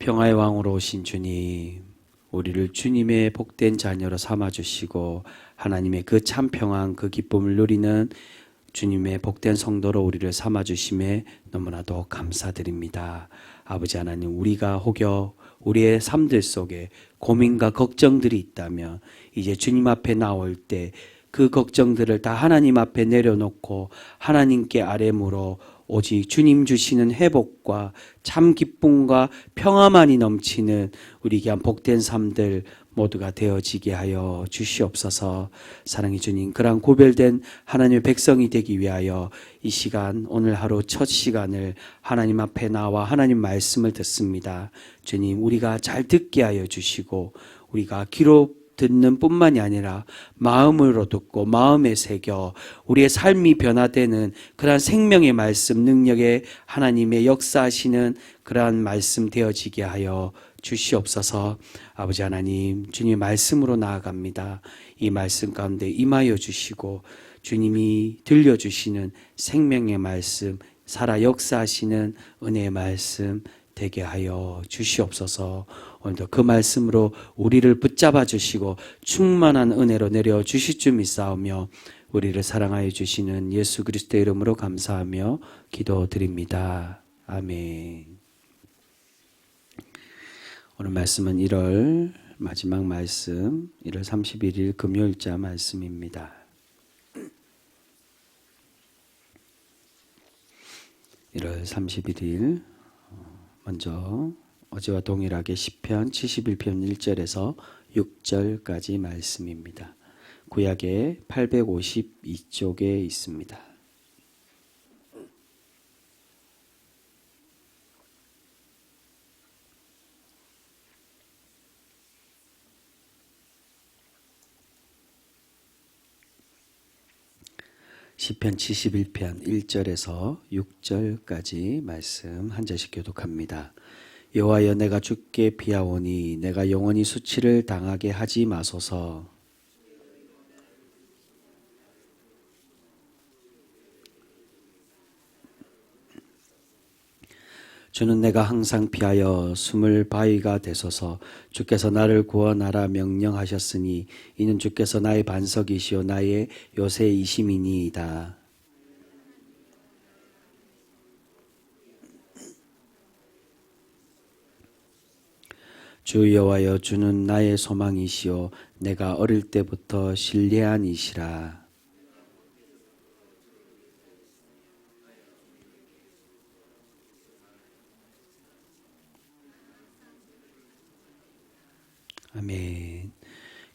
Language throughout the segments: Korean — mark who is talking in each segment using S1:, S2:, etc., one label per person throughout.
S1: 평화의 왕으로 오신 주님, 우리를 주님의 복된 자녀로 삼아주시고 하나님의 그 참 평안, 그 기쁨을 누리는 주님의 복된 성도로 우리를 삼아주심에 너무나도 감사드립니다. 아버지 하나님, 우리가 혹여 우리의 삶들 속에 고민과 걱정들이 있다면 이제 주님 앞에 나올 때 그 걱정들을 다 하나님 앞에 내려놓고 하나님께 아뢰므로 오직 주님 주시는 회복과 참 기쁨과 평화만이 넘치는 우리 귀한 복된 삶들 모두가 되어지게 하여 주시옵소서. 사랑의 주님, 그러한 구별된 하나님의 백성이 되기 위하여 이 시간, 오늘 하루 첫 시간을 하나님 앞에 나와 하나님 말씀을 듣습니다. 주님, 우리가 잘 듣게 하여 주시고 우리가 귀로 듣는 뿐만이 아니라 마음으로 듣고 마음에 새겨 우리의 삶이 변화되는 그러한 생명의 말씀 능력에 하나님의 역사하시는 그러한 말씀 되어지게 하여 주시옵소서. 아버지 하나님, 주님의 말씀으로 나아갑니다. 이 말씀 가운데 임하여 주시고 주님이 들려주시는 생명의 말씀, 살아 역사하시는 은혜의 말씀 되게 하여 주시옵소서. 오늘도 그 말씀으로 우리를 붙잡아 주시고 충만한 은혜로 내려 주실 줄 믿사오며 우리를 사랑하여 주시는 예수 그리스도의 이름으로 감사하며 기도드립니다. 아멘. 오늘 말씀은 1월 마지막 말씀, 1월 31일 금요일자 말씀입니다. 1월 31일 먼저 어제와 동일하게 시편 71편 1절에서 6절까지 말씀입니다. 구약의 852쪽에 있습니다. 시편 71편 1절에서 6절까지 말씀 한 절씩 교독합니다. 여호와여, 내가 주께 비하오니 내가 영원히 수치를 당하게 하지 마소서. 주는 내가 항상 피하여 숨을 바위가 되소서. 주께서 나를 구원하라 명령하셨으니 이는 주께서 나의 반석이시요 나의 요새이심이니이다. 주 여호와여, 주는 나의 소망이시요 내가 어릴 때부터 신뢰한 이시라. 아멘.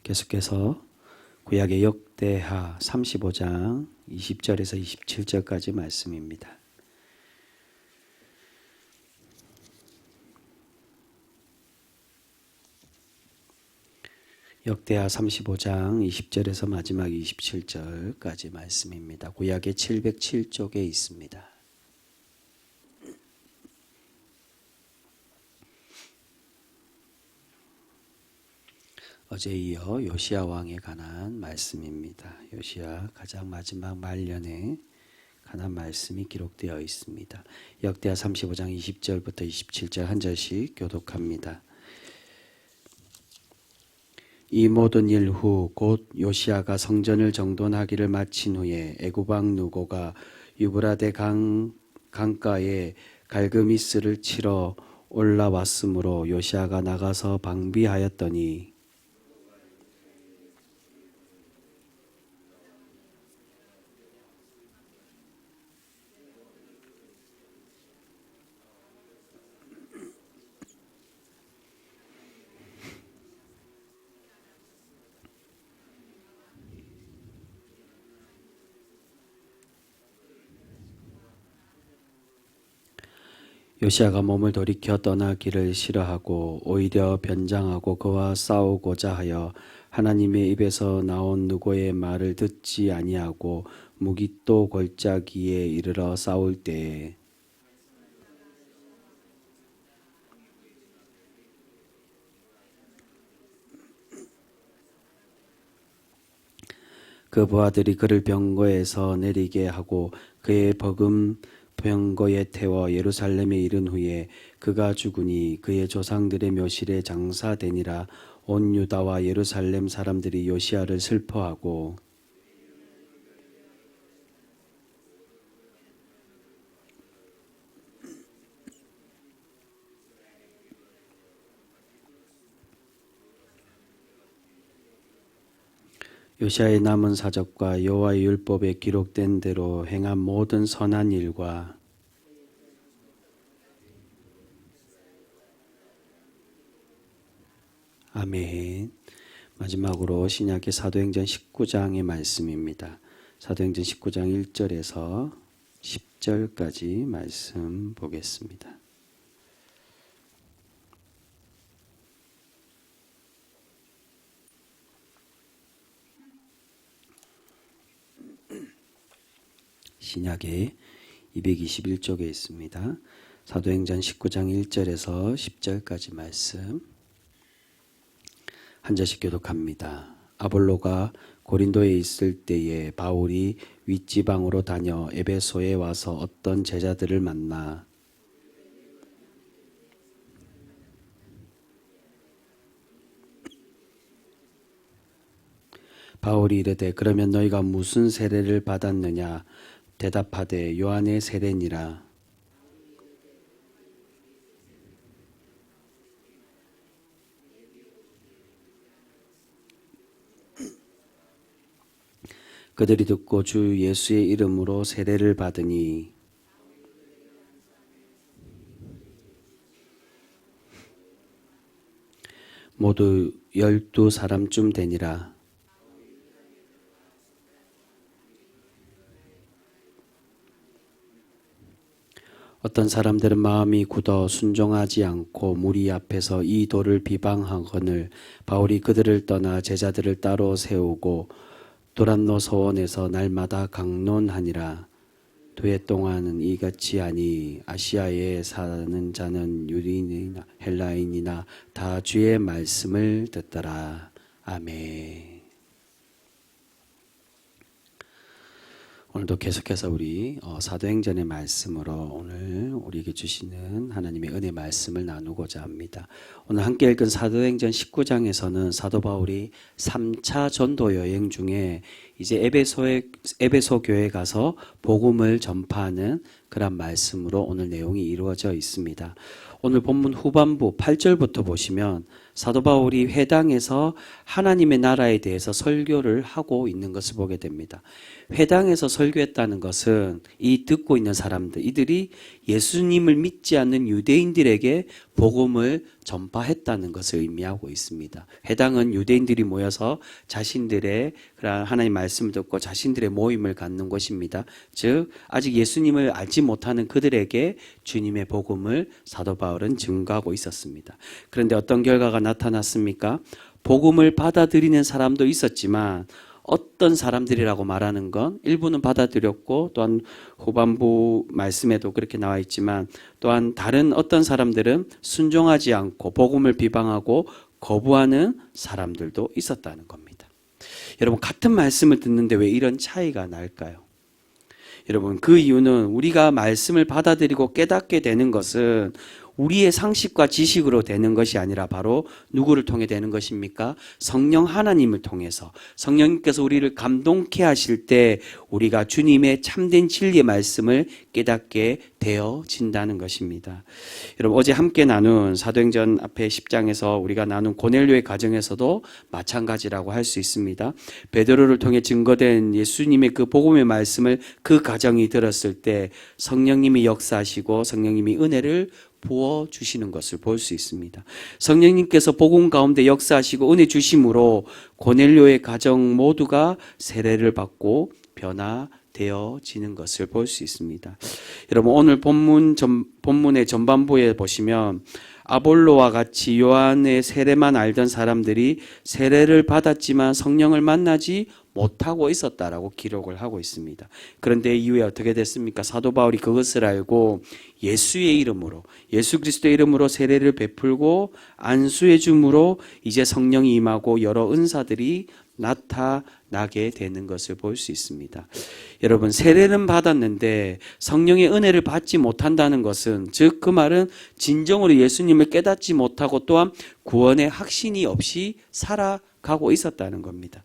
S1: 계속해서 구약의 역대하 35장 20절에서 27절까지 말씀입니다. 역대하 35장 20절에서 마지막 27절까지 말씀입니다. 구약의 707쪽에 있습니다. 어제 이어 요시야 왕에 관한 말씀입니다. 요시야 가장 마지막 말년에 관한 말씀이 기록되어 있습니다. 역대하 35장 20절부터 27절 한 절씩 교독합니다. 이 모든 일 후 곧 요시야가 성전을 정돈하기를 마친 후에 애굽 왕 누고가 유브라데 강가에 갈그미스를 치러 올라왔으므로 요시야가 나가서 방비하였더니 요시야가 몸을 돌이켜 떠나기를 싫어하고 오히려 변장하고 그와 싸우고자 하여 하나님의 입에서 나온 누구의 말을 듣지 아니하고 무깃도 골짜기에 이르러 싸울 때에 그 부하들이 그를 병거에서 내리게 하고 그의 병거에 태워 예루살렘에 이른 후에 그가 죽으니 그의 조상들의 묘실에 장사되니라. 온 유다와 예루살렘 사람들이 요시야를 슬퍼하고 요시야의 남은 사적과 여호와의 율법에 기록된 대로 행한 모든 선한 일과 아멘. 마지막으로 신약의 사도행전 19장의 말씀입니다. 사도행전 19장 1절에서 10절까지 말씀 보겠습니다. 신약의 221쪽에 있습니다. 사도행전 19장 1절에서 10절까지 말씀 한 절씩 교독합니다. 아볼로가 고린도에 있을 때에 바울이 윗지방으로 다녀 에베소에 와서 어떤 제자들을 만나 바울이 이르되 그러면 너희가 무슨 세례를 받았느냐 대답하되 요한의 세례니라. 그들이 듣고 주 예수의 이름으로 세례를 받으니 모두 12사람쯤 되니라. 어떤 사람들은 마음이 굳어 순종하지 않고 무리 앞에서 이 도를 비방하거늘 바울이 그들을 떠나 제자들을 따로 세우고 도란노 서원에서 날마다 강론하니라. 두 해 동안은 이같이 하니 아시아에 사는 자는 유대인이나 헬라인이나 다 주의 말씀을 듣더라. 아멘. 오늘도 계속해서 우리 사도행전의 말씀으로 오늘 우리에게 주시는 하나님의 은혜 말씀을 나누고자 합니다. 오늘 함께 읽은 사도행전 19장에서는 사도 바울이 3차 전도 여행 중에 이제 에베소 교회에 가서 복음을 전파하는 그런 말씀으로 오늘 내용이 이루어져 있습니다. 오늘 본문 후반부 8절부터 보시면 사도 바울이 회당에서 하나님의 나라에 대해서 설교를 하고 있는 것을 보게 됩니다. 회당에서 설교했다는 것은 이 듣고 있는 사람들, 이들이 예수님을 믿지 않는 유대인들에게 복음을 전파했다는 것을 의미하고 있습니다. 회당은 유대인들이 모여서 자신들의 그런 하나님 말씀을 듣고 자신들의 모임을 갖는 곳입니다. 즉 아직 예수님을 알지 못하는 그들에게 주님의 복음을 사도 바울은 증거하고 있었습니다. 그런데 어떤 결과가 나타났습니까? 복음을 받아들이는 사람도 있었지만 어떤 사람들이라고 말하는 건 일부는 받아들였고 또한 후반부 말씀에도 그렇게 나와 있지만 또한 다른 어떤 사람들은 순종하지 않고 복음을 비방하고 거부하는 사람들도 있었다는 겁니다. 여러분 같은 말씀을 듣는데 왜 이런 차이가 날까요? 여러분 그 이유는 우리가 말씀을 받아들이고 깨닫게 되는 것은 우리의 상식과 지식으로 되는 것이 아니라 바로 누구를 통해 되는 것입니까? 성령 하나님을 통해서 성령님께서 우리를 감동케 하실 때 우리가 주님의 참된 진리의 말씀을 깨닫게 되어진다는 것입니다. 여러분 어제 함께 나눈 사도행전 앞에 10장에서 우리가 나눈 고넬료의 가정에서도 마찬가지라고 할 수 있습니다. 베드로를 통해 증거된 예수님의 그 복음의 말씀을 그 가정이 들었을 때 성령님이 역사하시고 성령님이 은혜를 부어주시는 것을 볼 수 있습니다. 성령님께서 복음 가운데 역사하시고 은혜 주심으로 고넬료의 가정 모두가 세례를 받고 변화되어지는 것을 볼 수 있습니다. 여러분 오늘 본문의 전반부에 보시면 아볼로와 같이 요한의 세례만 알던 사람들이 세례를 받았지만 성령을 만나지 못하고 있었다라고 기록을 하고 있습니다. 그런데 이후에 어떻게 됐습니까? 사도 바울이 그것을 알고 예수의 이름으로 예수 그리스도의 이름으로 세례를 베풀고 안수해 줌으로 이제 성령이 임하고 여러 은사들이 나타나게 되는 것을 볼 수 있습니다. 여러분, 세례는 받았는데 성령의 은혜를 받지 못한다는 것은, 즉 그 말은 진정으로 예수님을 깨닫지 못하고 또한 구원의 확신이 없이 살아가고 있었다는 겁니다.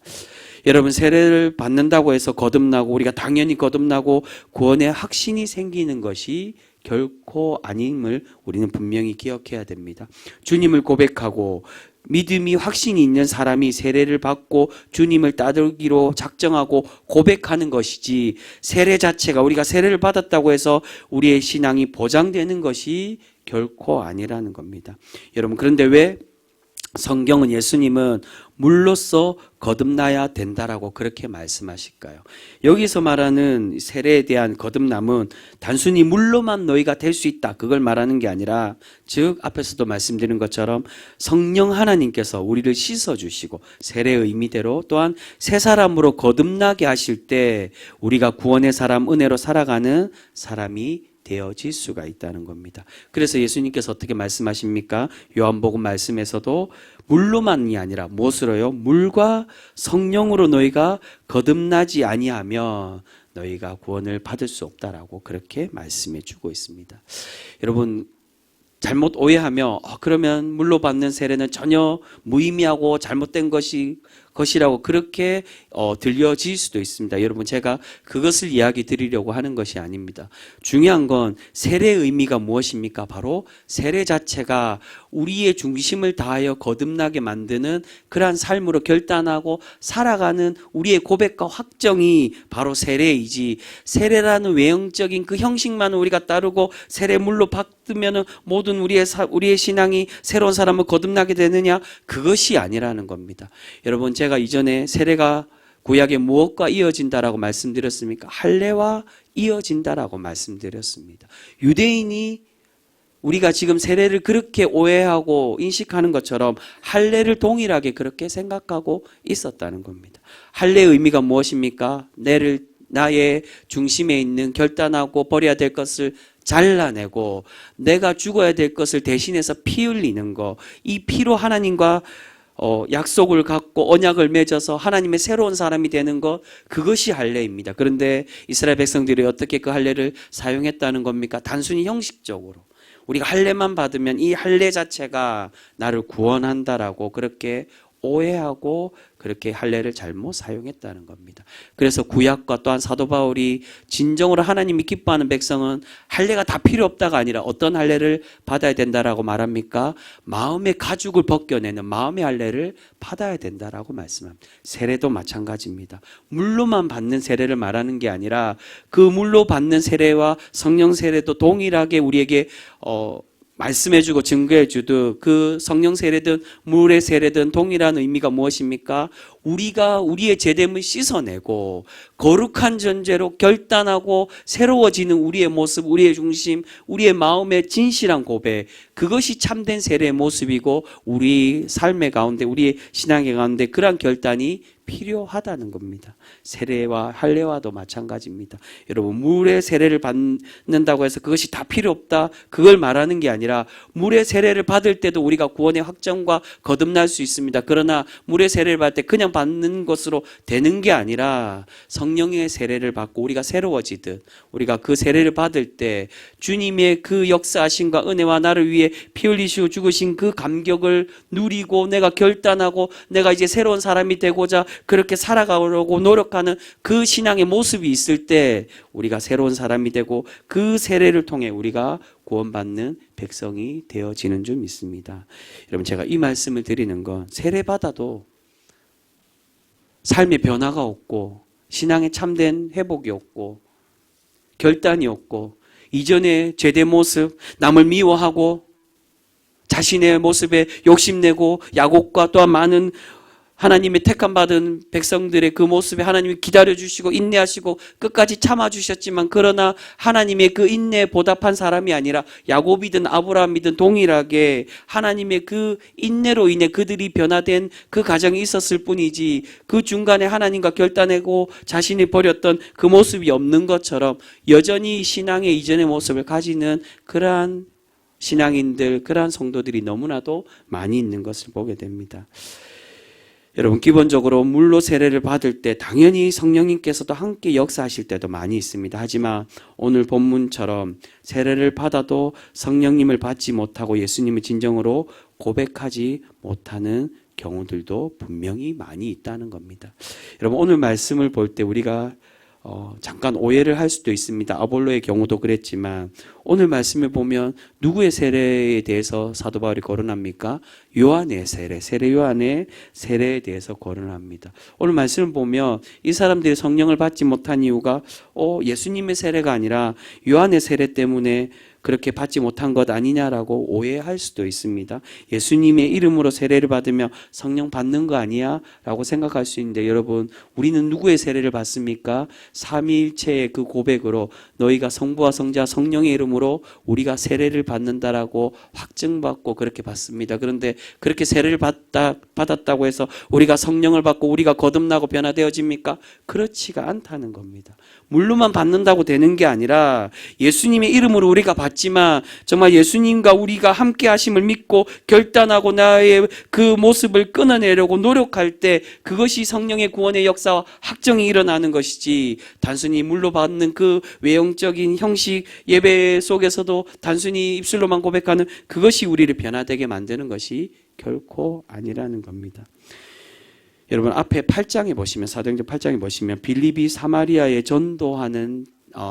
S1: 여러분, 세례를 받는다고 해서 거듭나고 우리가 당연히 거듭나고 구원의 확신이 생기는 것이 결코 아님을 우리는 분명히 기억해야 됩니다. 주님을 고백하고 믿음이 확신이 있는 사람이 세례를 받고 주님을 따르기로 작정하고 고백하는 것이지, 세례 자체가 우리가 세례를 받았다고 해서 우리의 신앙이 보장되는 것이 결코 아니라는 겁니다. 여러분, 그런데 왜 성경은 예수님은 물로써 거듭나야 된다라고 그렇게 말씀하실까요? 여기서 말하는 세례에 대한 거듭남은 단순히 물로만 너희가 될 수 있다, 그걸 말하는 게 아니라, 즉 앞에서도 말씀드린 것처럼 성령 하나님께서 우리를 씻어주시고 세례의 의미대로 또한 새 사람으로 거듭나게 하실 때 우리가 구원의 사람, 은혜로 살아가는 사람이 되어질 수가 있다는 겁니다. 그래서 예수님께서 어떻게 말씀하십니까? 요한복음 말씀에서도 물로만이 아니라 무엇으로요? 물과 성령으로 너희가 거듭나지 아니하면 너희가 구원을 받을 수 없다라고 그렇게 말씀해 주고 있습니다. 여러분, 잘못 오해하며 그러면 물로 받는 세례는 전혀 무의미하고 잘못된 것이라고 그렇게 들려질 수도 있습니다. 여러분, 제가 그것을 이야기 드리려고 하는 것이 아닙니다. 중요한 건 세례의 의미가 무엇입니까? 바로 세례 자체가 우리의 중심을 다하여 거듭나게 만드는 그러한 삶으로 결단하고 살아가는 우리의 고백과 확정이 바로 세례이지, 세례라는 외형적인 그 형식만 우리가 따르고 세례물로 받으면 모든 우리의 신앙이 새로운 사람을 거듭나게 되느냐? 그것이 아니라는 겁니다. 여러분, 제가 이전에 세례가 구약의 무엇과 이어진다라고 말씀드렸습니까? 할례와 이어진다라고 말씀드렸습니다. 유대인이 우리가 지금 세례를 그렇게 오해하고 인식하는 것처럼 할례를 동일하게 그렇게 생각하고 있었다는 겁니다. 할례의 의미가 무엇입니까? 나의 중심에 있는 결단하고 버려야 될 것을 잘라내고 내가 죽어야 될 것을 대신해서 피 흘리는 거, 이 피로 하나님과 약속을 갖고 언약을 맺어서 하나님의 새로운 사람이 되는 것, 그것이 할례입니다. 그런데 이스라엘 백성들이 어떻게 그 할례를 사용했다는 겁니까? 단순히 형식적으로 우리가 할례만 받으면 이 할례 자체가 나를 구원한다라고 그렇게 오해하고 그렇게 할례를 잘못 사용했다는 겁니다. 그래서 구약과 또한 사도 바울이 진정으로 하나님이 기뻐하는 백성은 할례가 다 필요 없다가 아니라 어떤 할례를 받아야 된다라고 말합니까? 마음의 가죽을 벗겨내는 마음의 할례를 받아야 된다라고 말씀합니다. 세례도 마찬가지입니다. 물로만 받는 세례를 말하는 게 아니라 그 물로 받는 세례와 성령 세례도 동일하게 우리에게 말씀해주고 증거해주듯 그 성령 세례든 물의 세례든 동일한 의미가 무엇입니까? 우리가 우리의 죄됨을 씻어내고 거룩한 존재로 결단하고 새로워지는 우리의 모습, 우리의 중심, 우리의 마음의 진실한 고백, 그것이 참된 세례의 모습이고 우리 삶의 가운데, 우리의 신앙의 가운데 그러한 결단이 필요하다는 겁니다. 세례와 할례와도 마찬가지입니다. 여러분, 물의 세례를 받는다고 해서 그것이 다 필요 없다, 그걸 말하는 게 아니라 물의 세례를 받을 때도 우리가 구원의 확정과 거듭날 수 있습니다. 그러나 물의 세례를 받을 때 그냥 받는 것으로 되는 게 아니라 성령의 세례를 받고 우리가 새로워지듯 우리가 그 세례를 받을 때 주님의 그 역사하심과 은혜와 나를 위해 피 흘리시고 죽으신 그 감격을 누리고 내가 결단하고 내가 이제 새로운 사람이 되고자 그렇게 살아가려고 노력하는 그 신앙의 모습이 있을 때 우리가 새로운 사람이 되고 그 세례를 통해 우리가 구원받는 백성이 되어지는 줄 믿습니다. 여러분, 제가 이 말씀을 드리는 건 세례 받아도 삶의 변화가 없고 신앙의 참된 회복이 없고 결단이 없고 이전의 죄된 모습, 남을 미워하고 자신의 모습에 욕심내고 야곱과 또한 많은 하나님의 택함받은 백성들의 그 모습에 하나님이 기다려주시고 인내하시고 끝까지 참아주셨지만, 그러나 하나님의 그 인내에 보답한 사람이 아니라 야곱이든 아브라함이든 동일하게 하나님의 그 인내로 인해 그들이 변화된 그 과정이 있었을 뿐이지 그 중간에 하나님과 결단하고 자신이 버렸던 그 모습이 없는 것처럼 여전히 신앙의 이전의 모습을 가지는 그러한 신앙인들, 그러한 성도들이 너무나도 많이 있는 것을 보게 됩니다. 여러분, 기본적으로 물로 세례를 받을 때 당연히 성령님께서도 함께 역사하실 때도 많이 있습니다. 하지만 오늘 본문처럼 세례를 받아도 성령님을 받지 못하고 예수님을 진정으로 고백하지 못하는 경우들도 분명히 많이 있다는 겁니다. 여러분, 오늘 말씀을 볼 때 우리가 잠깐 오해를 할 수도 있습니다. 아볼로의 경우도 그랬지만 오늘 말씀을 보면 누구의 세례에 대해서 사도 바울이 거론합니까? 요한의 세례, 세례 요한의 세례에 대해서 거론합니다. 오늘 말씀을 보면 이 사람들이 성령을 받지 못한 이유가 예수님의 세례가 아니라 요한의 세례 때문에 그렇게 받지 못한 것 아니냐라고 오해할 수도 있습니다. 예수님의 이름으로 세례를 받으면 성령 받는 거 아니야? 라고 생각할 수 있는데, 여러분, 우리는 누구의 세례를 받습니까? 삼위일체의 그 고백으로 너희가 성부와 성자 성령의 이름으로 우리가 세례를 받는다라고 확증받고 그렇게 받습니다. 그런데 그렇게 세례를 받았다고 해서 우리가 성령을 받고 우리가 거듭나고 변화되어집니까? 그렇지가 않다는 겁니다. 물로만 받는다고 되는 게 아니라 예수님의 이름으로 우리가 받지만 정말 예수님과 우리가 함께 하심을 믿고 결단하고 나의 그 모습을 끊어내려고 노력할 때 그것이 성령의 구원의 역사와 확정이 일어나는 것이지, 단순히 물로 받는 그 외형적인 형식 예배 속에서도 단순히 입술로만 고백하는 그것이 우리를 변화되게 만드는 것이 결코 아니라는 겁니다. 여러분, 앞에 8장에 보시면, 사도행전 8장에 보시면 빌립이 사마리아에 전도하는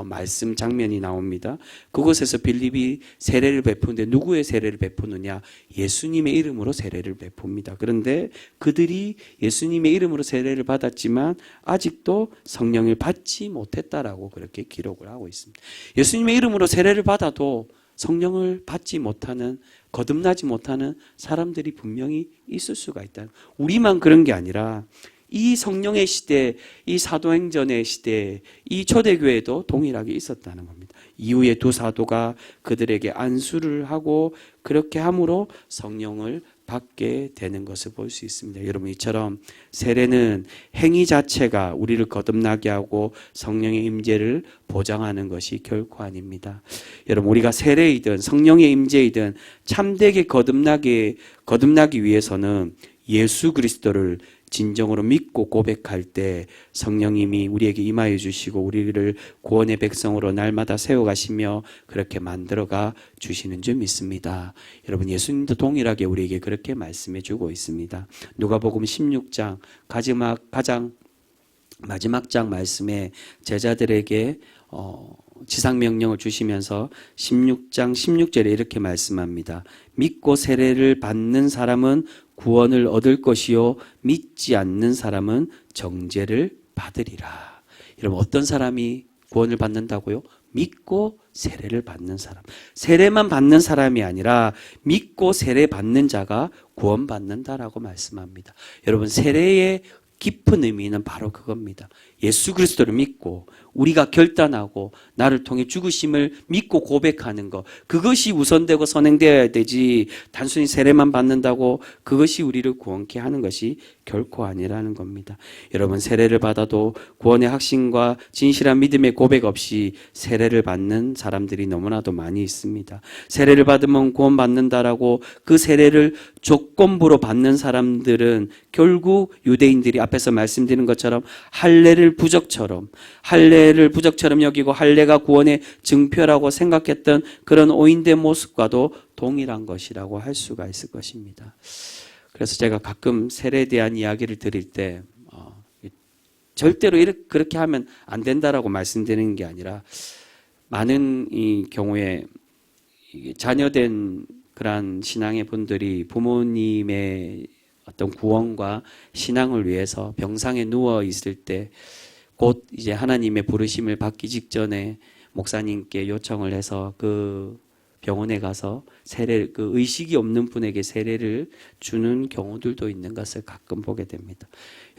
S1: 말씀 장면이 나옵니다. 그곳에서 빌립이 세례를 베푸는데 누구의 세례를 베푸느냐? 예수님의 이름으로 세례를 베풉니다. 그런데 그들이 예수님의 이름으로 세례를 받았지만 아직도 성령을 받지 못했다라고 그렇게 기록을 하고 있습니다. 예수님의 이름으로 세례를 받아도 성령을 받지 못하는, 거듭나지 못하는 사람들이 분명히 있을 수가 있다. 우리만 그런 게 아니라 이 성령의 시대, 이 사도행전의 시대, 이 초대교회도 동일하게 있었다는 겁니다. 이후에 두 사도가 그들에게 안수를 하고 그렇게 함으로 성령을 받게 되는 것을 볼 수 있습니다. 여러분, 이처럼 세례는 행위 자체가 우리를 거듭나게 하고 성령의 임재를 보장하는 것이 결코 아닙니다. 여러분, 우리가 세례이든 성령의 임재이든 참되게 거듭나기 위해서는 예수 그리스도를 진정으로 믿고 고백할 때 성령님이 우리에게 임하여 주시고 우리를 구원의 백성으로 날마다 세워가시며 그렇게 만들어가 주시는 줄 믿습니다. 여러분, 예수님도 동일하게 우리에게 그렇게 말씀해 주고 있습니다. 누가복음 16장 가장 마지막 장 말씀에 제자들에게 지상명령을 주시면서 16장 16절에 이렇게 말씀합니다. 믿고 세례를 받는 사람은 구원을 얻을 것이요 믿지 않는 사람은 정죄를 받으리라. 여러분, 어떤 사람이 구원을 받는다고요? 믿고 세례를 받는 사람. 세례만 받는 사람이 아니라 믿고 세례 받는 자가 구원받는다라고 말씀합니다. 여러분, 세례의 깊은 의미는 바로 그겁니다. 예수 그리스도를 믿고 우리가 결단하고 나를 통해 죽으심을 믿고 고백하는 것, 그것이 우선되고 선행되어야 되지, 단순히 세례만 받는다고 그것이 우리를 구원케 하는 것이 결코 아니라는 겁니다. 여러분, 세례를 받아도 구원의 확신과 진실한 믿음의 고백 없이 세례를 받는 사람들이 너무나도 많이 있습니다. 세례를 받으면 구원받는다라고 그 세례를 조건부로 받는 사람들은 결국 유대인들이 앞에서 말씀드린 것처럼 할례를 부적처럼 여기고 할례가 구원의 증표라고 생각했던 그런 오인된 모습과도 동일한 것이라고 할 수가 있을 것입니다. 그래서 제가 가끔 세례에 대한 이야기를 드릴 때 절대로 그렇게 하면 안 된다라고 말씀드리는 게 아니라, 많은 이 경우에 자녀된 그러한 신앙의 분들이 부모님의 어떤 구원과 신앙을 위해서 병상에 누워 있을 때 곧 이제 하나님의 부르심을 받기 직전에 목사님께 요청을 해서 그 병원에 가서 그 의식이 없는 분에게 세례를 주는 경우들도 있는 것을 가끔 보게 됩니다.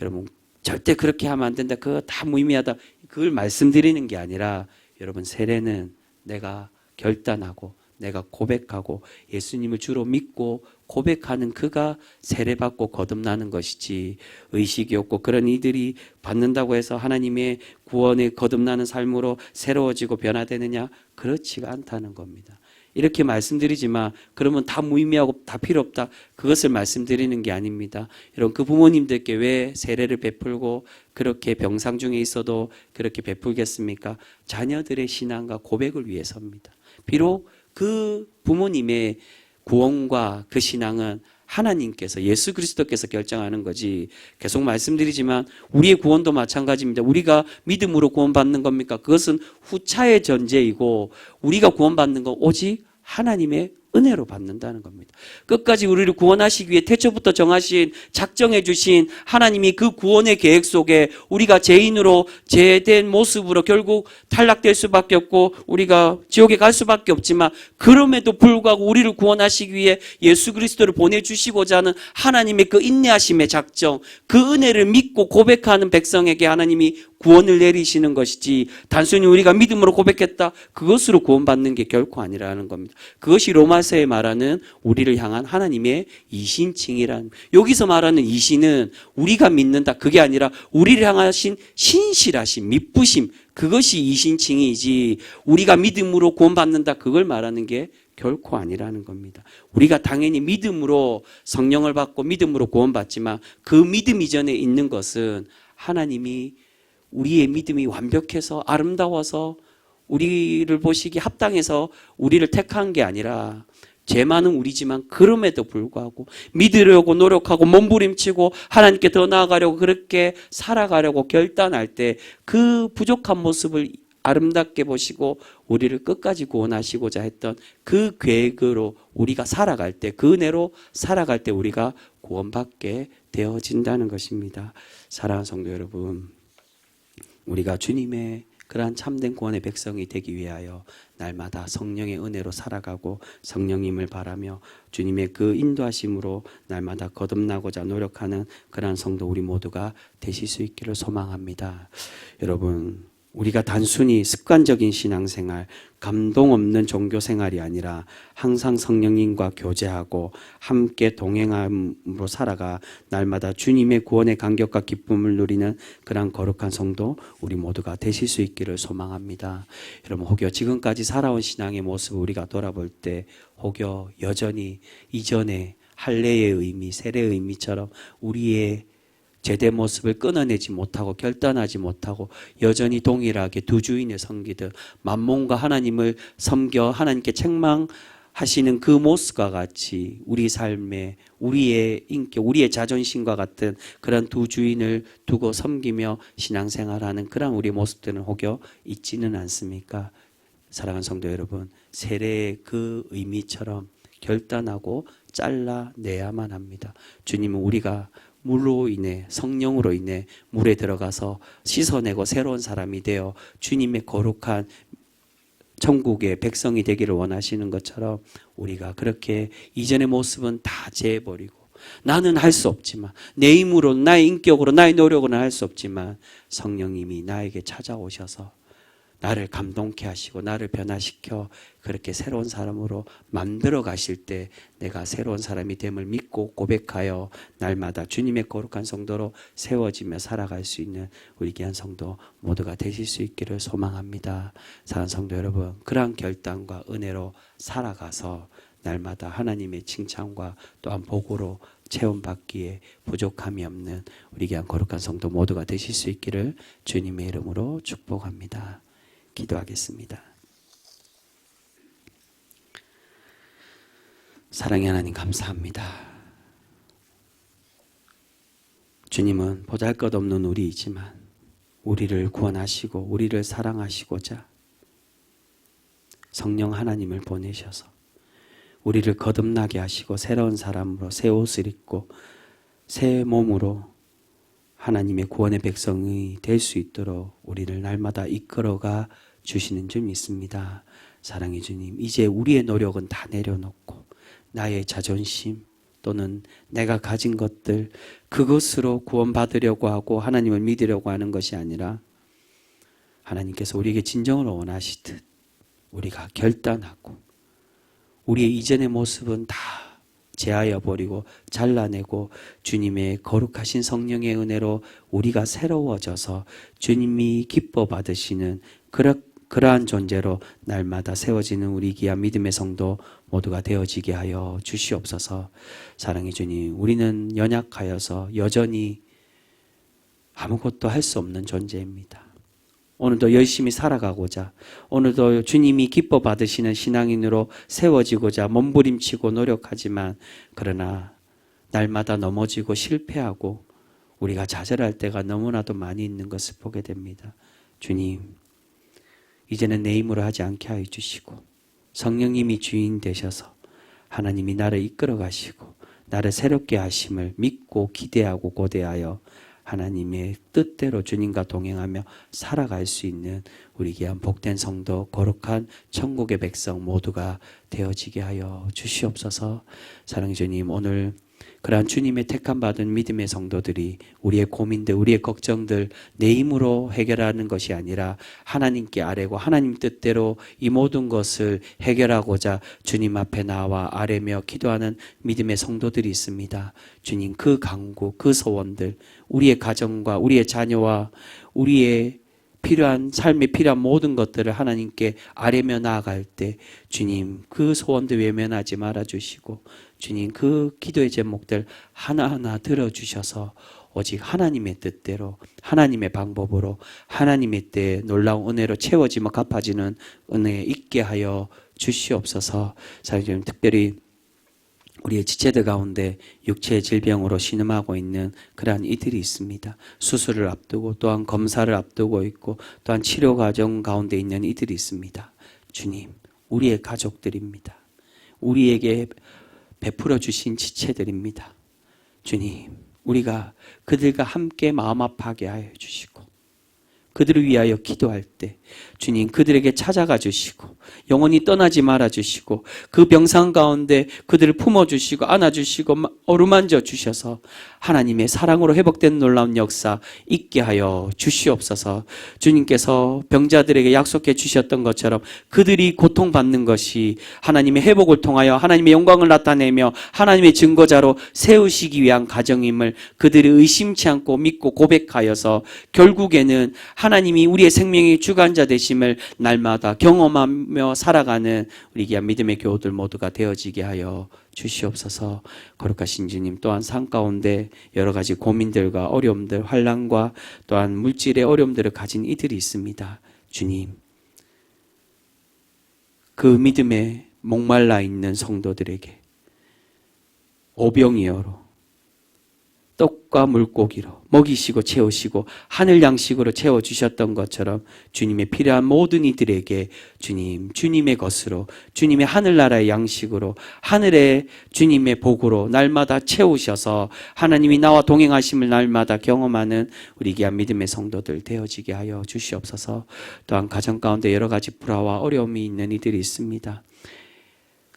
S1: 여러분, 절대 그렇게 하면 안 된다, 그거 다 무의미하다, 그걸 말씀드리는 게 아니라, 여러분, 세례는 내가 결단하고 내가 고백하고 예수님을 주로 믿고 고백하는 그가 세례받고 거듭나는 것이지, 의식이 없고 그런 이들이 받는다고 해서 하나님의 구원에 거듭나는 삶으로 새로워지고 변화되느냐? 그렇지가 않다는 겁니다. 이렇게 말씀드리지만 그러면 다 무의미하고 다 필요 없다. 그것을 말씀드리는 게 아닙니다. 여러분 그 부모님들께 왜 세례를 베풀고 그렇게 병상 중에 있어도 그렇게 베풀겠습니까? 자녀들의 신앙과 고백을 위해서입니다. 비록 그 부모님의 구원과 그 신앙은 하나님께서 예수 그리스도께서 결정하는 거지. 계속 말씀드리지만 우리의 구원도 마찬가지입니다. 우리가 믿음으로 구원받는 겁니까? 그것은 후차의 전제이고 우리가 구원받는 건 오직 하나님의 은혜로 받는다는 겁니다. 끝까지 우리를 구원하시기 위해 태초부터 정하신 작정해 주신 하나님이 그 구원의 계획 속에 우리가 죄인으로 죄된 모습으로 결국 탈락될 수밖에 없고 우리가 지옥에 갈 수밖에 없지만 그럼에도 불구하고 우리를 구원하시기 위해 예수 그리스도를 보내주시고자 하는 하나님의 그 인내하심의 작정, 그 은혜를 믿고 고백하는 백성에게 하나님이 구원을 내리시는 것이지 단순히 우리가 믿음으로 고백했다 그것으로 구원받는 게 결코 아니라는 겁니다. 그것이 로마서에 말하는 우리를 향한 하나님의 이신칭이라는, 여기서 말하는 이신은 우리가 믿는다 그게 아니라 우리를 향하신 신실하심, 미쁘심, 그것이 이신칭이지 우리가 믿음으로 구원받는다 그걸 말하는 게 결코 아니라는 겁니다. 우리가 당연히 믿음으로 성령을 받고 믿음으로 구원받지만 그 믿음 이전에 있는 것은 하나님이 우리의 믿음이 완벽해서 아름다워서 우리를 보시기 합당해서 우리를 택한 게 아니라 죄 많은 우리지만 그럼에도 불구하고 믿으려고 노력하고 몸부림치고 하나님께 더 나아가려고 그렇게 살아가려고 결단할 때 그 부족한 모습을 아름답게 보시고 우리를 끝까지 구원하시고자 했던 그 계획으로 우리가 살아갈 때, 그 은혜로 살아갈 때 우리가 구원받게 되어진다는 것입니다. 사랑하는 성도 여러분, 우리가 주님의 그러한 참된 구원의 백성이 되기 위하여 날마다 성령의 은혜로 살아가고 성령님을 바라며 주님의 그 인도하심으로 날마다 거듭나고자 노력하는 그러한 성도 우리 모두가 되실 수 있기를 소망합니다. 여러분, 우리가 단순히 습관적인 신앙생활, 감동 없는 종교생활이 아니라 항상 성령님과 교제하고 함께 동행함으로 살아가 날마다 주님의 구원의 감격과 기쁨을 누리는 그런 거룩한 성도 우리 모두가 되실 수 있기를 소망합니다. 여러분, 혹여 지금까지 살아온 신앙의 모습을 우리가 돌아볼 때 혹여 여전히 이전에 할례의 의미, 세례의 의미처럼 우리의 제대 모습을 끊어내지 못하고 결단하지 못하고 여전히 동일하게 두 주인을 섬기듯 만몬과 하나님을 섬겨 하나님께 책망하시는 그 모습과 같이 우리 삶에 우리의 인격, 우리의 자존심과 같은 그런 두 주인을 두고 섬기며 신앙생활하는 그런 우리 모습들은 혹여 있지는 않습니까? 사랑하는 성도 여러분, 세례의 그 의미처럼 결단하고 잘라내야만 합니다. 주님은 우리가 물로 인해 성령으로 인해 물에 들어가서 씻어내고 새로운 사람이 되어 주님의 거룩한 천국의 백성이 되기를 원하시는 것처럼 우리가 그렇게 이전의 모습은 다 제해버리고 나는 할 수 없지만 내 힘으로 나의 인격으로 나의 노력으로는 할 수 없지만 성령님이 나에게 찾아오셔서 나를 감동케 하시고 나를 변화시켜 그렇게 새로운 사람으로 만들어 가실 때 내가 새로운 사람이 됨을 믿고 고백하여 날마다 주님의 거룩한 성도로 세워지며 살아갈 수 있는 우리 귀한 성도 모두가 되실 수 있기를 소망합니다. 사랑하는 성도 여러분, 그러한 결단과 은혜로 살아가서 날마다 하나님의 칭찬과 또한 복으로 체험받기에 부족함이 없는 우리 귀한 거룩한 성도 모두가 되실 수 있기를 주님의 이름으로 축복합니다. 기도하겠습니다. 사랑의 하나님 감사합니다. 주님은 보잘것없는 우리이지만 우리를 구원하시고 우리를 사랑하시고자 성령 하나님을 보내셔서 우리를 거듭나게 하시고 새로운 사람으로 새 옷을 입고 새 몸으로 하나님의 구원의 백성이 될 수 있도록 우리를 날마다 이끌어가 주시는 줄 믿습니다. 사랑의 주님, 이제 우리의 노력은 다 내려놓고 나의 자존심 또는 내가 가진 것들 그것으로 구원받으려고 하고 하나님을 믿으려고 하는 것이 아니라 하나님께서 우리에게 진정을 원하시듯 우리가 결단하고 우리의 이전의 모습은 다 제하여 버리고 잘라내고 주님의 거룩하신 성령의 은혜로 우리가 새로워져서 주님이 기뻐 받으시는 그런 그러한 존재로 날마다 세워지는 우리 귀한 믿음의 성도 모두가 되어지게 하여 주시옵소서. 사랑의 주님, 우리는 연약하여서 여전히 아무것도 할 수 없는 존재입니다. 오늘도 열심히 살아가고자, 오늘도 주님이 기뻐 받으시는 신앙인으로 세워지고자 몸부림치고 노력하지만, 그러나 날마다 넘어지고 실패하고 우리가 좌절할 때가 너무나도 많이 있는 것을 보게 됩니다. 주님, 이제는 내 힘으로 하지 않게 하여 주시고 성령님이 주인 되셔서 하나님이 나를 이끌어 가시고 나를 새롭게 하심을 믿고 기대하고 고대하여 하나님의 뜻대로 주님과 동행하며 살아갈 수 있는 우리 귀한 복된 성도, 거룩한 천국의 백성 모두가 되어지게 하여 주시옵소서. 사랑의 주님, 오늘 그러한 주님의 택함 받은 믿음의 성도들이 우리의 고민들, 우리의 걱정들 내 힘으로 해결하는 것이 아니라 하나님께 아뢰고 하나님 뜻대로 이 모든 것을 해결하고자 주님 앞에 나와 아뢰며 기도하는 믿음의 성도들이 있습니다. 주님, 그 간구, 그 소원들, 우리의 가정과 우리의 자녀와 우리의 필요한 삶에 필요한 모든 것들을 하나님께 아뢰며 나아갈 때 주님, 그 소원들 외면하지 말아주시고 주님, 그 기도의 제목들 하나하나 들어주셔서 오직 하나님의 뜻대로 하나님의 방법으로 하나님의 때에 놀라운 은혜로 채워지며 갚아지는 은혜에 있게 하여 주시옵소서. 사장님, 특별히 우리의 지체들 가운데 육체의 질병으로 신음하고 있는 그러한 이들이 있습니다. 수술을 앞두고 또한 검사를 앞두고 있고 또한 치료 과정 가운데 있는 이들이 있습니다. 주님, 우리의 가족들입니다. 우리에게 베풀어 주신 지체들입니다. 주님, 우리가 그들과 함께 마음 아파하게 하여 주시고 그들을 위하여 기도할 때 주님, 그들에게 찾아가 주시고 영원히 떠나지 말아 주시고 그 병상 가운데 그들을 품어주시고 안아주시고 어루만져 주셔서 하나님의 사랑으로 회복된 놀라운 역사 있게 하여 주시옵소서. 주님께서 병자들에게 약속해 주셨던 것처럼 그들이 고통받는 것이 하나님의 회복을 통하여 하나님의 영광을 나타내며 하나님의 증거자로 세우시기 위한 가정임을 그들이 의심치 않고 믿고 고백하여서 결국에는 하나님이 우리의 생명의 주관자 되심을 날마다 경험하며 살아가는 우리 귀한 믿음의 교우들 모두가 되어지게 하여 주시옵소서. 거룩하신 주님, 또한 삶 가운데 여러 가지 고민들과 어려움들, 환난과 또한 물질의 어려움들을 가진 이들이 있습니다. 주님, 그 믿음에 목말라 있는 성도들에게 오병이어로 떡과 물고기로 먹이시고 채우시고 하늘 양식으로 채워주셨던 것처럼 주님의 필요한 모든 이들에게 주님, 주님의 것으로 주님의 하늘나라의 양식으로 하늘의 주님의 복으로 날마다 채우셔서 하나님이 나와 동행하심을 날마다 경험하는 우리 귀한 믿음의 성도들 되어지게 하여 주시옵소서. 또한 가정 가운데 여러 가지 불화와 어려움이 있는 이들이 있습니다.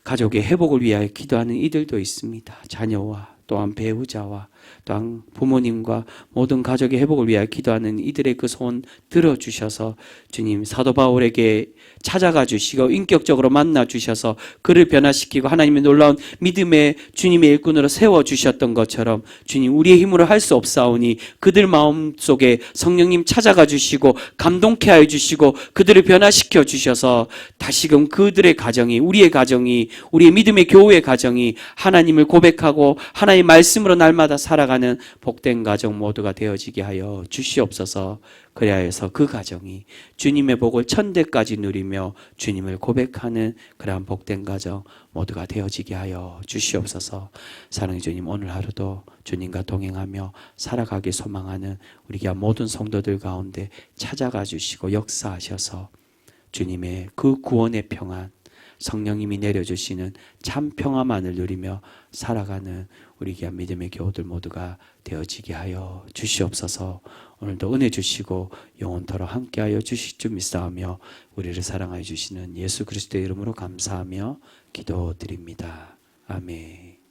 S1: 가족의 회복을 위하여 기도하는 이들도 있습니다. 자녀와 또한 배우자와 또한 부모님과 모든 가족의 회복을 위하여 기도하는 이들의 그 소원 들어주셔서 주님, 사도 바울에게 찾아가 주시고 인격적으로 만나 주셔서 그를 변화시키고 하나님의 놀라운 믿음의 주님의 일꾼으로 세워주셨던 것처럼 주님, 우리의 힘으로 할 수 없사오니 그들 마음속에 성령님 찾아가 주시고 감동케 하여 주시고 그들을 변화시켜 주셔서 다시금 그들의 가정이, 우리의 가정이, 우리의 믿음의 교우의 가정이 하나님을 고백하고 하나님의 말씀으로 날마다 살아가는 복된 가정 모두가 되어지게 하여 주시옵소서. 그래야 해서 그 가정이 주님의 복을 천대까지 누리며 주님을 고백하는 그러한 복된 가정 모두가 되어지게 하여 주시옵소서. 사랑의 주님, 오늘 하루도 주님과 동행하며 살아가기 소망하는 우리 귀한 모든 성도들 가운데 찾아가 주시고 역사하셔서 주님의 그 구원의 평안, 성령님이 내려주시는 참 평화만을 누리며 살아가는 우리 귀한 믿음의 교우들 모두가 되어지게 하여 주시옵소서. 오늘도 은혜 주시고 영원토록 함께하여 주실 줄 믿사오며 우리를 사랑하여 주시는 예수 그리스도의 이름으로 감사하며 기도드립니다. 아멘.